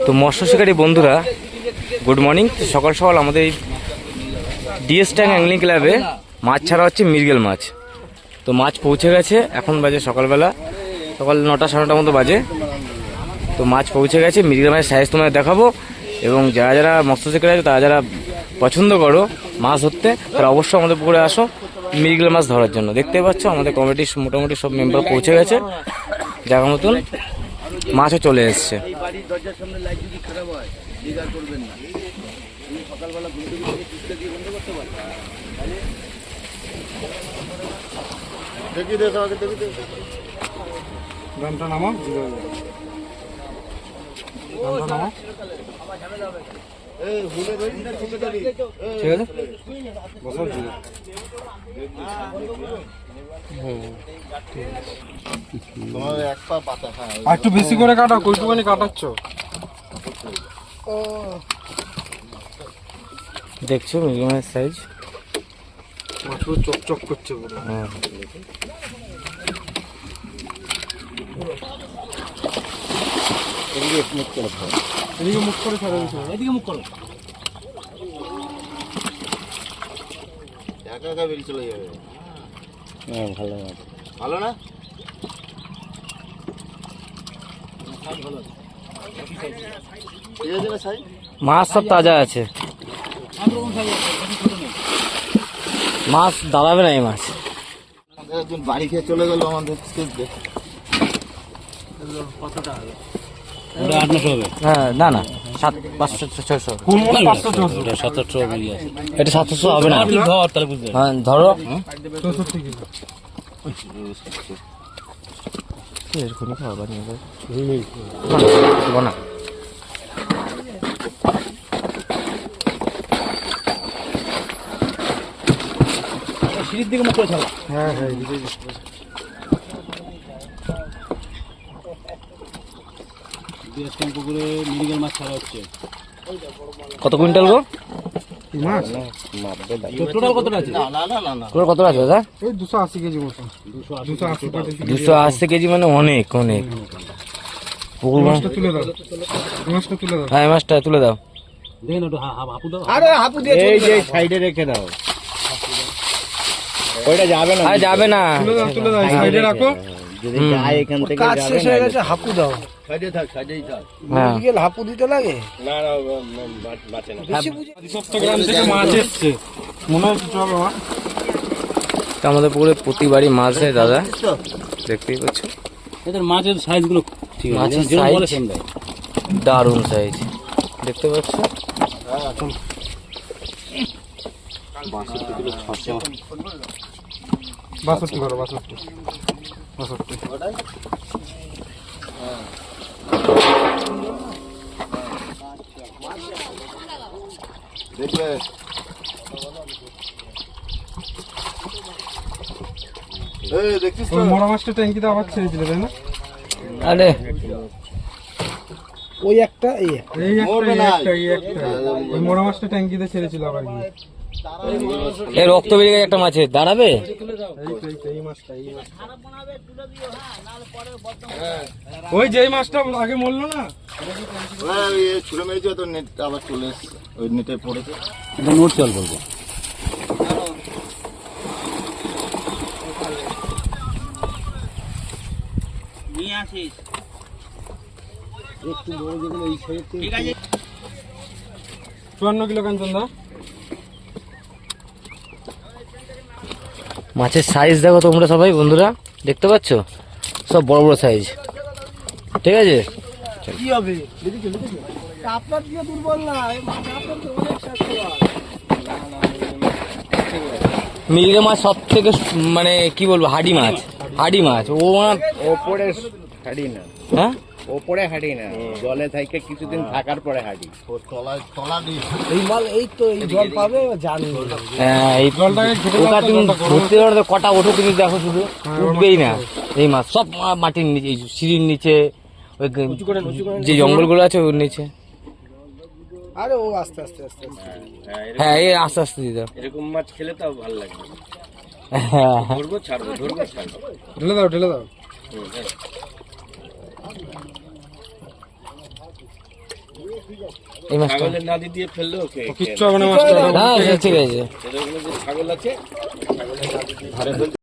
তো মৎস্য শিকারী বন্ধুরা গুড মর্নিং। সকাল সকাল আমাদের এই ডিএস ট্যাঙ্ক অ্যাংলিং ক্লাবে মাছ ছাড়া হচ্ছে মৃগেল মাছ। তো মাছ পৌঁছে গেছে, এখন বাজে সকালবেলা সকাল 9টা সাড়ে 9টার মতো বাজে। তো মাছ পৌঁছে গেছে, মৃগেল মাছের সাইজ তোমাদের দেখাবো। এবং যারা যারা মৎস্য শিকারী আছে তারা যারা পছন্দ করো মাছ ধরতে তারা অবশ্যই আমাদের পুকুরে আসো মৃগেল মাছ ধরার জন্য। দেখতে পাচ্ছ আমাদের কমিটির মোটামুটি সব মেম্বার পৌঁছে গেছে, জায়গা মতন মাছও চলে এসছে। একটু বেশি করে কাটা, কইটুখানি কাটাচ্ছ দেখছো মৃগেল মাছের সাইজ মাছগুলো চকচক করছে পুরো। এদিকে মুখ করে ছাড়া দিচ্ছে, এদিকে মুখ করো। একা একা বেরিয়ে চলে যাবে। হ্যাঁ ভালো ভালো না? মাছ সব তাজা আছে, মাছ দাঁড়াবে না এই মাছ। একজন বাড়ি খেয়ে চলে গেল আমাদের। হ্যাঁ না না 500-600 এটা 700 হবে না। হ্যাঁ ধরো এরকমই খাবার নিয়ে না। সিঁড়ির দিকে মুখ করে ছাড়া। হ্যাঁ হ্যাঁ পুকুরে মৃগেল মাছ ছাড়া হচ্ছে। কত কুইন্টাল গো মাছ? টোটাল কতটা আছে? না না না না, তোর কত আছে দাদা? ওই 280 কেজি মতো। 280 কেজি মানে অনেক অনেক। পুকুর মাছটা তুলে দাও, মাছটা তুলে দাও। হ্যাঁ মাছটা তুলে দাও। দেখেন একটু হাপু দাও। আরে হাপু দিয়ে এই যে সাইডে রেখে দাও, ওইটা যাবে না। আরে যাবে না, তুলে দাও, তুলে দাও, সাইডে রাখো। যদি যায় এখান থেকে কাজ যাবে শেষ হয়ে গেছে, হাপু দাও। সাইডে থাক, সাইডেই থাক। হ্যাঁ মৃগেল হাপু দিতে লাগে। না না বাঁচে না। বেশি বুঝে 70 গ্রাম থেকে মাছ এসছে মনে হচ্ছে। চলো মা, তো আমাদের পুকুরে প্রতিবারই মাছ দেয় দাদা, দেখতেই পাচ্ছ। এদের মাছের সাইজগুলো ঠিক আছে, মাছের যেরকম size বলে সেম দেয়। দারুণ সাইজ দেখতে পাচ্ছ। 62 করো, 62 62। দেখবে এই দেখছিস তো? ওই মোড়া মাছটা ট্যাঙ্কিতে আবার ছেড়েছিল তাই না? আরে ওই একটা এই মরবে না। একটা ওই মোড়া মাছটা ট্যাঙ্কিতে ছেড়েছিল আবার গিয়ে। এ রক্ত বেরিয়ে গেছে একটা মাছের, দাঁড়াবে? এই মাছটা ওই যেই মাছটা আগে মরলো না, ছুড়ে মেরেছে তো, নেট আবার চলে এসছে, ওই নেটে পড়েছে। নোট চল বলবো। নিয়ে আসিস একটু বড় যেগুলো এই সাইড থেকে। ঠিক আছে 54 কিলো কাঞ্চনদা। মাছের সাইজ দেখো তোমরা সবাই বন্ধুরা, দেখতে পাচ্ছ সব বড় বড় সাইজ। ঠিক আছে কি হবে আপনার দিয়ে দুর্বল না, এই মাছ আপনার তো অনেক স্বাস্থ্যবান। মৃগেল মাছ সব থেকে মানে কি বলবো হাডি মাছ, হাডি মাছ। ও ওপরে হাঁড়ি না, হ্যাঁ ওপরে হাঁড়ি না, জলে থেকে কিছুদিন থাকার পরে হাঁড়ি। এই মাল এই তো এই জল পাবে জানি। হ্যাঁ এই জলটাকে ঘেটে ওটা তুমি ধরতে ধরতে কটা ওঠো তুমি দেখো, শুধু উঠবেই না এই মাছ। সব মাটির নিচে, এই সিঁড়ির নিচে, ওই যে জঙ্গলগুলো আছে ওর নিচে। আরে ও আস্তে আস্তে আস্তে আস্তে। হ্যাঁ এই আস্তে আস্তে দিয়ে দাও। এরকম মাছ খেলে তাও ভালো লাগবে। হ্যাঁ ধরবো ছাড়বো, ধরবো ছাড়বো। ঢেলে দাও ঢেলে দাও। এই মাছটা ছাগলের নাদি দিয়ে ফেললে ওকে কিচ্ছু হবে না মাছটা হ্যাঁ ঠিক আছে ছাগল আছে ছাগলের নাদি দিয়ে